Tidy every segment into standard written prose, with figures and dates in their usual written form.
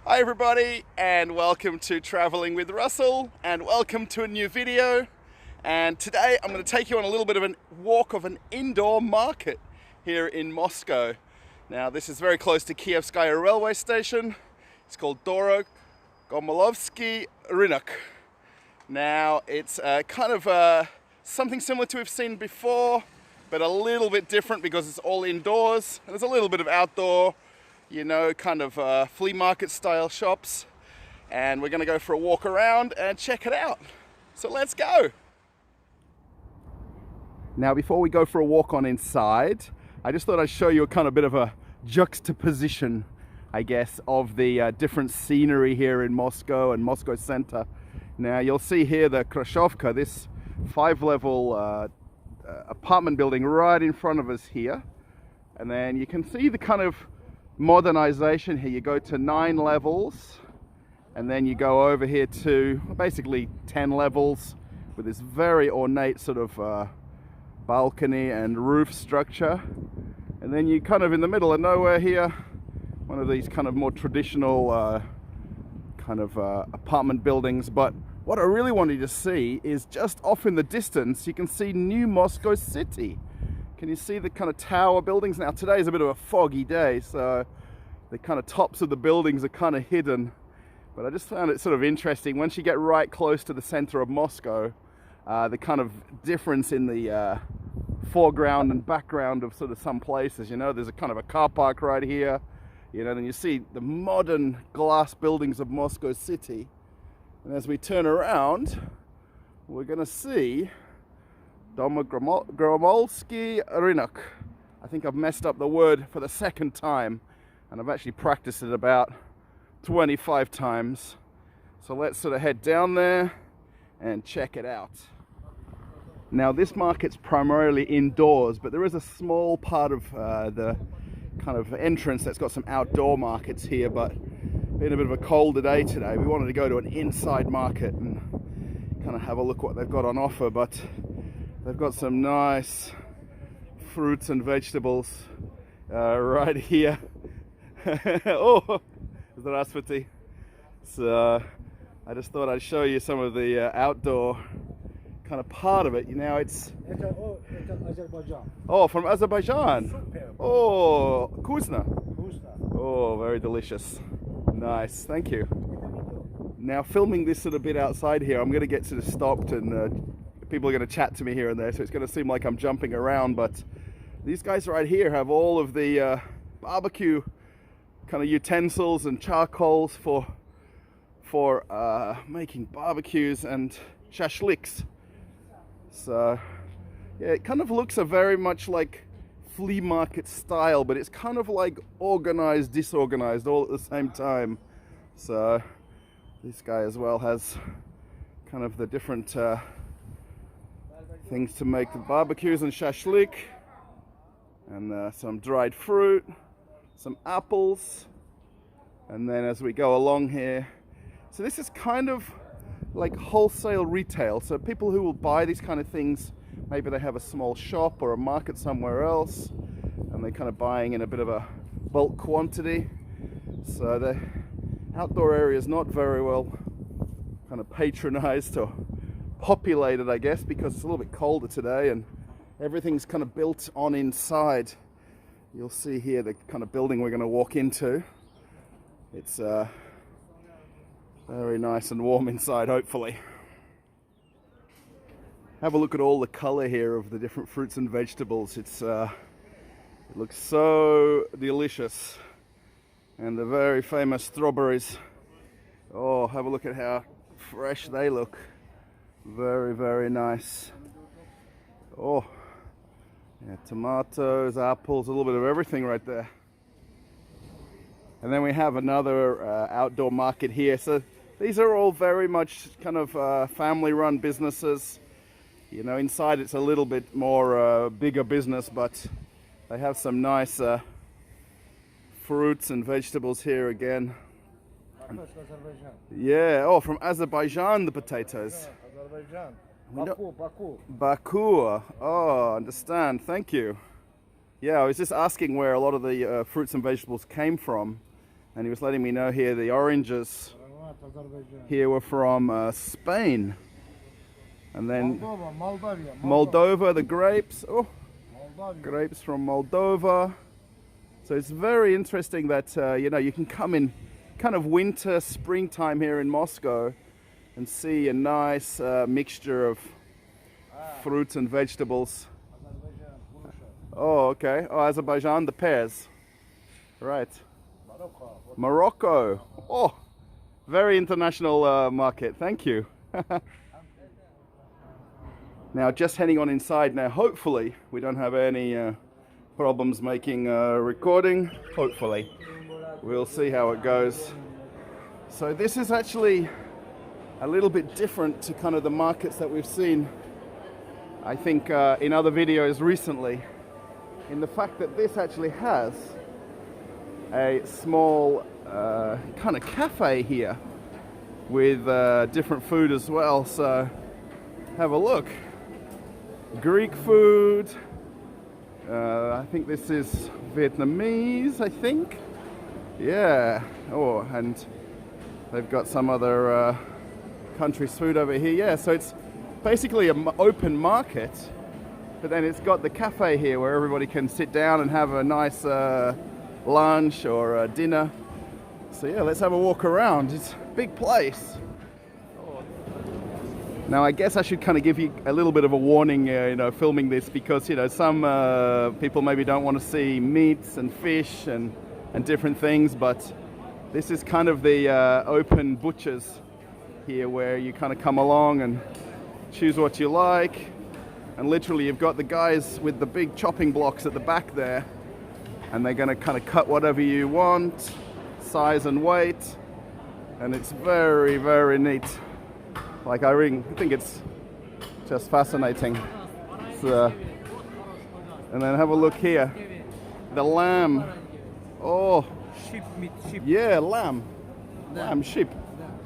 Hi everybody, and welcome to Traveling with Russell, and welcome to a new video. And today I'm going to take you on a little bit of a walk of an indoor market here in Moscow. Now this is very close to Kievskaya railway station. It's called Dorogomilovskiy Rynok. Now it's kind of something similar to we've seen before, but a little bit different because it's all indoors. And there's a little bit of outdoor, kind of flea market style shops. And we're going to go for a walk around and check it out. So let's go. Now before we go for a walk on inside, I just thought I'd show you a kind of bit of a juxtaposition, I guess, of the different scenery here in Moscow and Moscow center. Now you'll see here the Krashovka, this 5-level apartment building right in front of us here. And then you can see the kind of modernization here. You go to 9 levels and then you go over here to basically 10 levels with this very ornate sort of balcony and roof structure. And then you kind of in the middle of nowhere here, one of these kind of more traditional apartment buildings. But what I really wanted to see is just off in the distance, you can see New Moscow City. Can you see the kind of tower buildings? Now today is a bit of a foggy day, so the kind of tops of the buildings are kind of hidden. But I just found it sort of interesting. Once you get right close to the center of Moscow, the kind of difference in the foreground and background of sort of some places. There's a kind of a car park right here. Then you see the modern glass buildings of Moscow City. And as we turn around, we're going to see Dorogomilovskiy Rynok. I think I've messed up the word for the second time, and I've actually practiced it about 25 times. So let's sort of head down there and check it out. Now this market's primarily indoors, but there is a small part of the kind of entrance that's got some outdoor markets here. But being a bit of a colder day today, we wanted to go to an inside market and kind of have a look what they've got on offer. But they've got some nice fruits and vegetables right here. Oh, здравствуйте. So I just thought I'd show you some of the outdoor kind of part of it. It's Azerbaijan. Oh, from Azerbaijan. Super. Oh, вкусно. Who's Oh, very delicious. Nice, thank you. Now filming this sort of bit outside here, I'm going to get sort of stopped and people are going to chat to me here and there, so it's going to seem like I'm jumping around. But these guys right here have all of the barbecue kind of utensils and charcoals for making barbecues and shashliks. So yeah, it kind of looks very much like flea market style, but it's kind of like organized, disorganized all at the same time. So this guy as well has kind of the different things to make the barbecues and shashlik, and some dried fruit, some apples. And then as we go along here, so this is kind of like wholesale retail. So people who will buy these kind of things, maybe they have a small shop or a market somewhere else, and they're kind of buying in a bit of a bulk quantity. So the outdoor area is not very well kind of patronized or populated, I guess, because it's a little bit colder today and everything's kind of built on inside. You'll see here the kind of building we're going to walk into. It's very nice and warm inside, hopefully. Have a look at all the color here of the different fruits and vegetables. It looks so delicious. And the very famous strawberries. Oh, have a look at how fresh they look. Very, very nice. Oh, yeah, tomatoes, apples, a little bit of everything right there. And then we have another outdoor market here. So these are all very much kind of family-run businesses. Inside it's a little bit more bigger business, but they have some nice fruits and vegetables here again. Azerbaijan. Yeah, oh, from Azerbaijan, the potatoes. Azerbaijan. Baku. Baku. Oh, understand. Thank you. Yeah, I was just asking where a lot of the fruits and vegetables came from. And he was letting me know here the oranges Azerbaijan. here were from Spain. And then Moldova. Moldova, the grapes. Oh, Moldova. grapes from Moldova. So it's very interesting that, you know, you can come in kind of winter, springtime here in Moscow and see a nice mixture of fruits and vegetables. Azerbaijan, Bursa. Oh, okay. Oh, Azerbaijan, the pears. Right. Morocco. Morocco. Oh, very international market. Thank you. Now, just heading on inside now. Hopefully, we don't have any problems making recording. Hopefully. We'll see how it goes. So this is actually a little bit different to kind of the markets that we've seen, I think, in other videos recently, in the fact that this actually has a small kind of cafe here with different food as well. So have a look. Greek food. I think this is Vietnamese, I think. Yeah. Oh, and they've got some other country's food over here. Yeah, so it's basically an open market, but then it's got the cafe here where everybody can sit down and have a nice lunch or dinner. So yeah, let's have a walk around. It's a big place. Now I guess I should kind of give you a little bit of a warning, you know, filming this, because, you know, some people maybe don't want to see meats and fish and different things, but this is kind of the open butchers here where you kind of come along and choose what you like, and literally you've got the guys with the big chopping blocks at the back there, and they're going to kind of cut whatever you want, size and weight, and it's very, very neat. Like I think it's just fascinating. So, and then have a look here, the lamb. Oh, Sheep meat, sheep. yeah, lamb, sheep.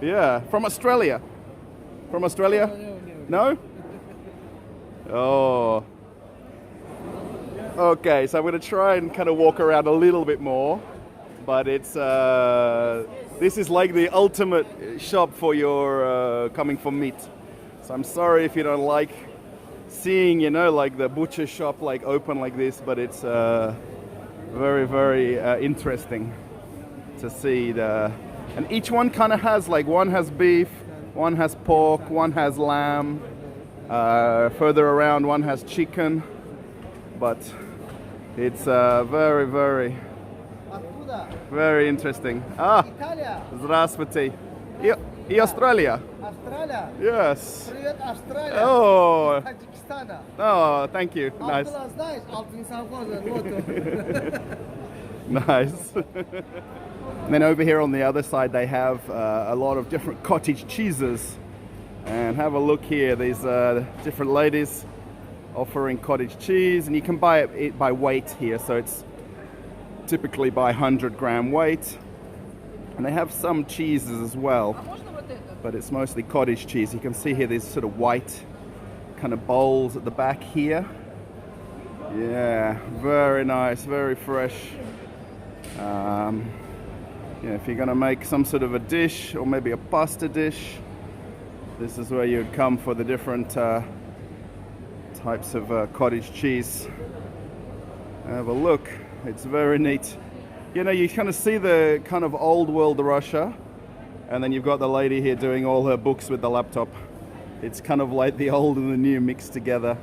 Yeah, from Australia. From Australia? No? Oh. Okay, so I'm going to try and kind of walk around a little bit more, but it's this is like the ultimate shop for your coming for meat. So I'm sorry if you don't like seeing, you know, like the butcher shop like open like this, but it's very, very interesting to see and each one kind of has, like, one has beef, one has pork, one has lamb, further around one has chicken, but it's very, very, very interesting. Ah, Italia. здравствуйте. И Australia. Australia. Yes. Привет, Australia. Oh, Tajikistan. oh, thank you. Nice. Nice. Altın savkoz. Nice. And then over here on the other side they have a lot of different cottage cheeses. And have a look here, these different ladies offering cottage cheese, and you can buy it by weight here, so it's typically by 100-gram weight. And they have some cheeses as well, but it's mostly cottage cheese. You can see here these sort of white kind of bowls at the back here. Yeah, very nice, very fresh. Yeah, if you're going to make some sort of a dish or maybe a pasta dish, this is where you'd come for the different types of cottage cheese. Have a look, it's very neat. You know, you kind of see the kind of old world Russia, and then you've got the lady here doing all her books with the laptop. It's kind of like the old and the new mixed together.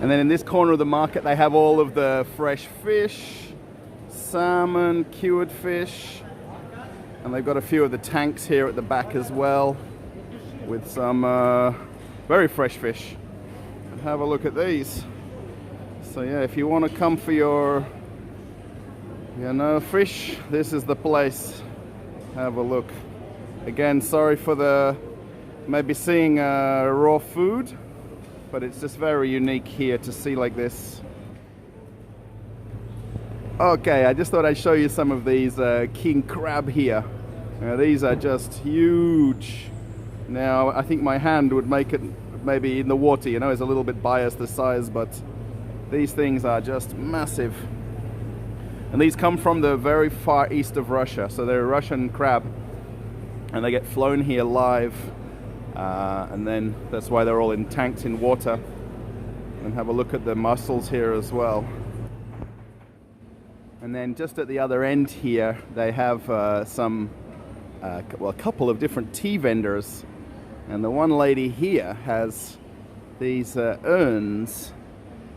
And then in this corner of the market they have all of the fresh fish, salmon, cured fish, and they've got a few of the tanks here at the back as well with some very fresh fish. And have a look at these. So yeah, if you want to come for your, you know, fish, this is the place. Have a look. Again, sorry for the maybe seeing raw food, but it's just very unique here to see like this. Okay, I just thought I'd show you some of these king crab here. These are just huge. Now, I think my hand would make it maybe in the water, you know, it's a little bit biased the size, but these things are just massive. And these come from the very far east of Russia, so they're Russian crab, and they get flown here live, and then that's why they're all tanked in water. And have a look at the mussels here as well. And then just at the other end here, they have a couple of different tea vendors. And the one lady here has these urns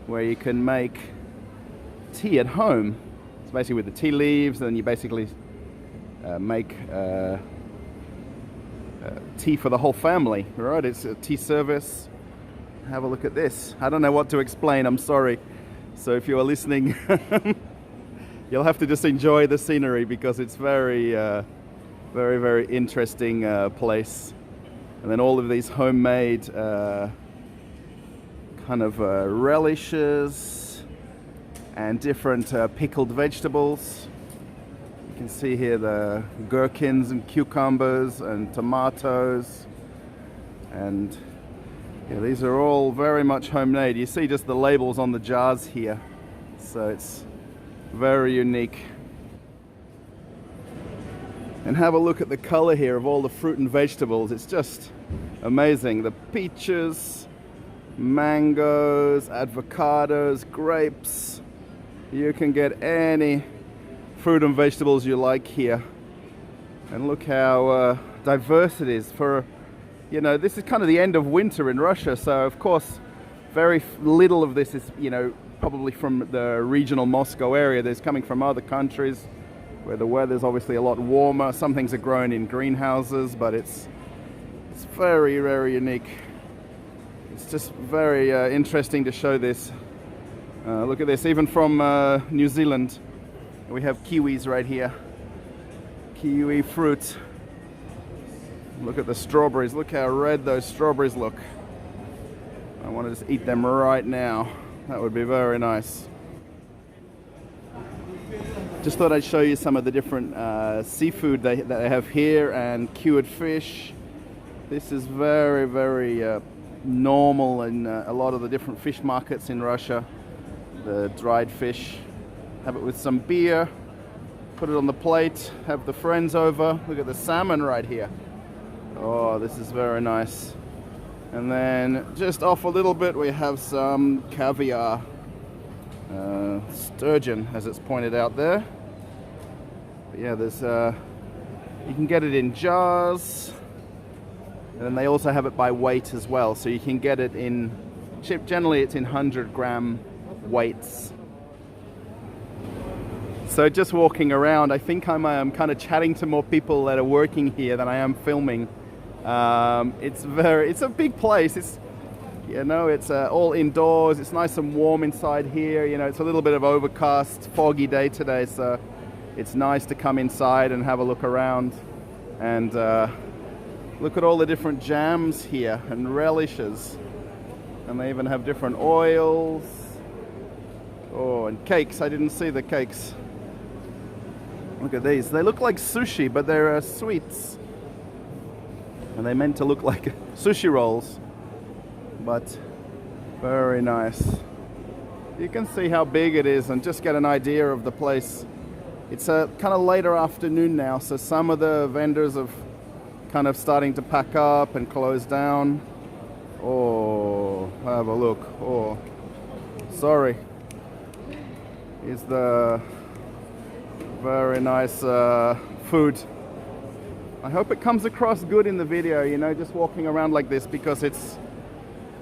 where you can make tea at home. It's basically with the tea leaves, and you basically make tea for the whole family, right? It's a tea service. Have a look at this. I don't know what to explain, I'm sorry. So if you are listening, you'll have to just enjoy the scenery, because it's very, very interesting place. And then all of these homemade kind of relishes and different pickled vegetables. You can see here the gherkins and cucumbers and tomatoes, and yeah, these are all very much homemade. You see just the labels on the jars here, so it's very unique. And have a look at the color here of all the fruit and vegetables. It's just amazing. The peaches, mangoes, avocados, grapes. You can get any fruit and vegetables you like here. And look how diverse it is. For, you know, this is kind of the end of winter in Russia, so of course very little of this is, you know, probably from the regional Moscow area. There's coming from other countries where the weather's obviously a lot warmer. Some things are grown in greenhouses, but it's very, very unique. It's just very interesting to show this. Look at this, even from New Zealand. We have kiwis right here. Kiwi fruit. Look at the strawberries. Look how red those strawberries look. I want to just eat them right now. That would be very nice. Just thought I'd show you some of the different seafood that they have here, and cured fish. This is very, very normal in a lot of the different fish markets in Russia. The dried fish. Have it with some beer. Put it on the plate. Have the friends over. Look at the salmon right here. Oh, this is very nice. And then just off a little bit, we have some caviar. Sturgeon, as it's pointed out there. But yeah, there's you can get it in jars, and then they also have it by weight as well, so you can get it in generally it's in 100-gram weights. So just walking around, I think I'm kind of chatting to more people that are working here than I am filming. It's a big place. It's, you know, it's all indoors. It's nice and warm inside here. You know, it's a little bit of overcast, foggy day today, so it's nice to come inside and have a look around and look at all the different jams here and relishes. And they even have different oils. Oh, and cakes. I didn't see the cakes. Look at these. They look like sushi, but they're sweets. And they're meant to look like sushi rolls, but very nice. You can see how big it is and just get an idea of the place. It's a kind of later afternoon now, so some of the vendors are kind of starting to pack up and close down. Oh, have a look. Oh, sorry. Is the very nice food. I hope it comes across good in the video, you know, just walking around like this, because it's,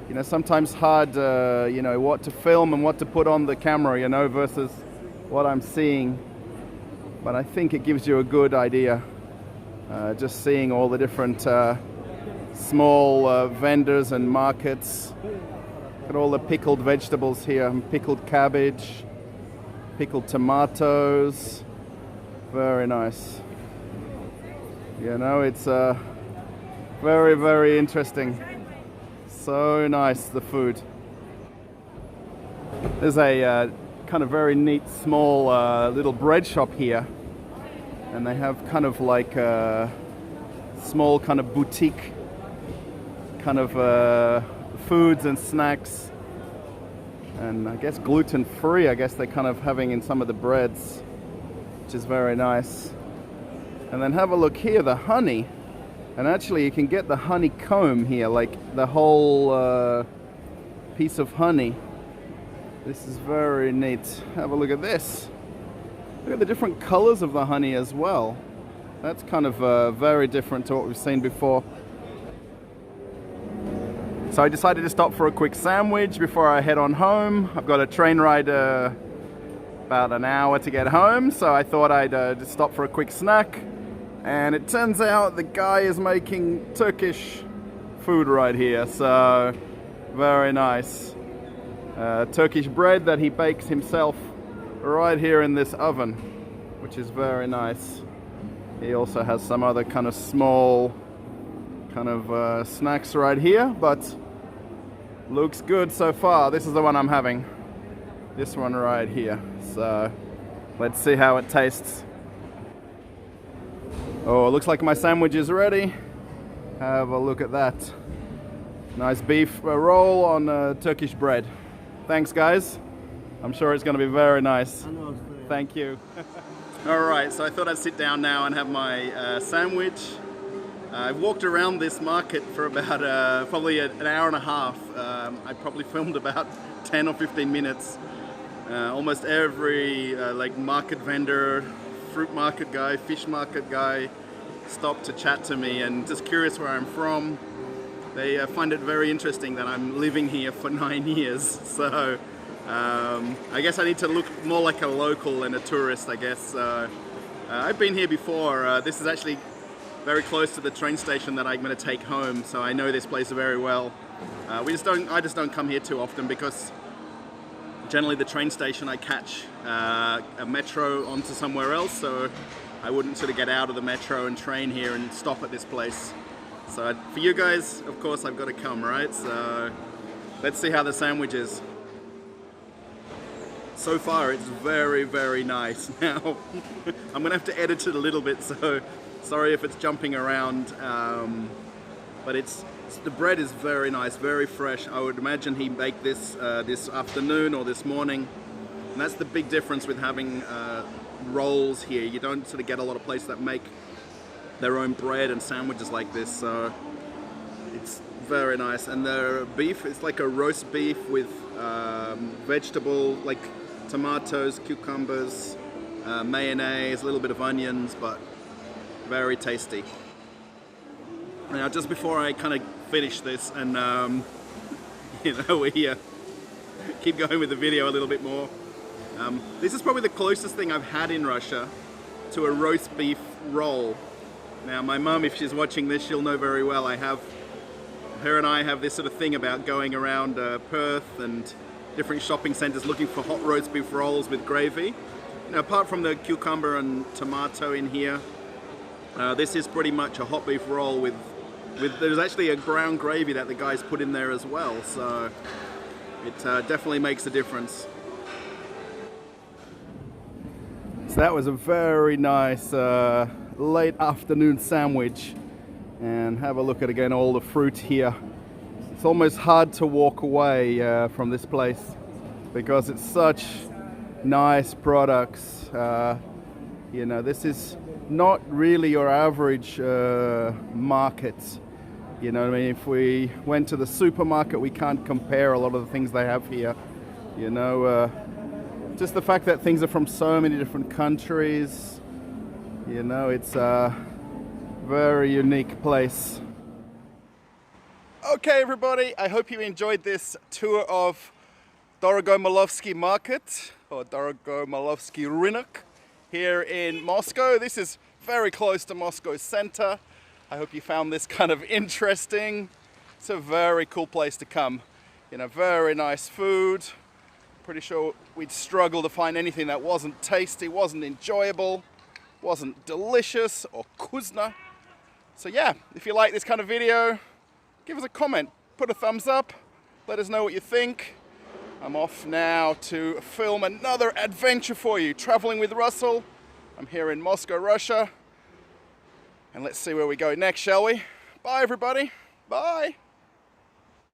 you know, sometimes hard, you know, what to film and what to put on the camera, you know, versus what I'm seeing. But I think it gives you a good idea, just seeing all the different small vendors and markets. Look at all the pickled vegetables here, and pickled cabbage, pickled tomatoes. Very nice. You know, it's very, very interesting. So nice, the food. There's a kind of very neat, small little bread shop here. And they have kind of like a small kind of boutique kind of foods and snacks. And I guess gluten-free, I guess they're kind of having in some of the breads. which is very nice. And then have a look here, the honey. And actually you can get the honeycomb here, like the whole piece of honey. This is very neat. Have a look at this. Look at the different colors of the honey as well. That's kind of very different to what we've seen before. So I decided to stop for a quick sandwich before I head on home. I've got a train ride about an hour to get home, so I thought I'd just stop for a quick snack. And it turns out the guy is making Turkish food right here, so very nice. Turkish bread that he bakes himself right here in this oven, which is very nice. He also has some other kind of small kind of snacks right here, but looks good so far. This is the one I'm having. This one right here. So let's see how it tastes. Oh, it looks like my sandwich is ready. Have a look at that. Nice beef roll on Turkish bread. Thanks, guys. I'm sure it's going to be very nice. Thank you. All right, so I thought I'd sit down now and have my sandwich. I've walked around this market for about probably an hour and a half. I probably filmed about 10 or 15 minutes. Almost every like market vendor, fruit market guy, fish market guy stopped to chat to me and just curious where I'm from. They find it very interesting that I'm living here for 9 years. So I guess I need to look more like a local than a tourist, I guess. I've been here before. This is actually very close to the train station that I'm going to take home, so I know this place very well. I just don't come here too often because generally the train station I catch a metro onto somewhere else, so I wouldn't sort of get out of the metro and train here and stop at this place. So for you guys, of course, I've got to come, right? So let's see how the sandwich is. So far, it's very, very nice. Now, I'm gonna have to edit it a little bit, so sorry if it's jumping around, but the bread is very nice, very fresh. I would imagine he baked this this afternoon or this morning, and that's the big difference with having rolls here. You don't sort of get a lot of places that make their own bread and sandwiches like this, so it's very nice. And the beef, it's like a roast beef with vegetable, like tomatoes, cucumbers, mayonnaise, a little bit of onions, but very tasty. Now, just before I kind of finish this and you know, we keep going with the video a little bit more, this is probably the closest thing I've had in Russia to a roast beef roll. Now, my mum, if she's watching this, she'll know very well. Her and I have this sort of thing about going around Perth and different shopping centres looking for hot roast beef rolls with gravy. Now, apart from the cucumber and tomato in here, this is pretty much a hot beef roll with there's actually a brown gravy that the guys put in there as well, so it definitely makes a difference. So that was a very nice late afternoon sandwich, and have a look at again all the fruit here. It's almost hard to walk away from this place because it's such nice products. You know, this is not really your average market. You know what I mean? If we went to the supermarket, we can't compare a lot of the things they have here. You know, just the fact that things are from so many different countries. You know, it's a very unique place. Okay, everybody, I hope you enjoyed this tour of Dorogomilovskiy Market, or Dorogomilovskiy Rynok, here in Moscow. This is very close to Moscow center. I hope you found this kind of interesting. It's a very cool place to come. You know, very nice food. Pretty sure we'd struggle to find anything that wasn't tasty, wasn't enjoyable, wasn't delicious or kuzna. So yeah, if you like this kind of video, give us a comment, put a thumbs up, let us know what you think. I'm off now to film another adventure for you, traveling with Russell. I'm here in Moscow, Russia. And let's see where we go next, shall we? Bye, everybody. Bye.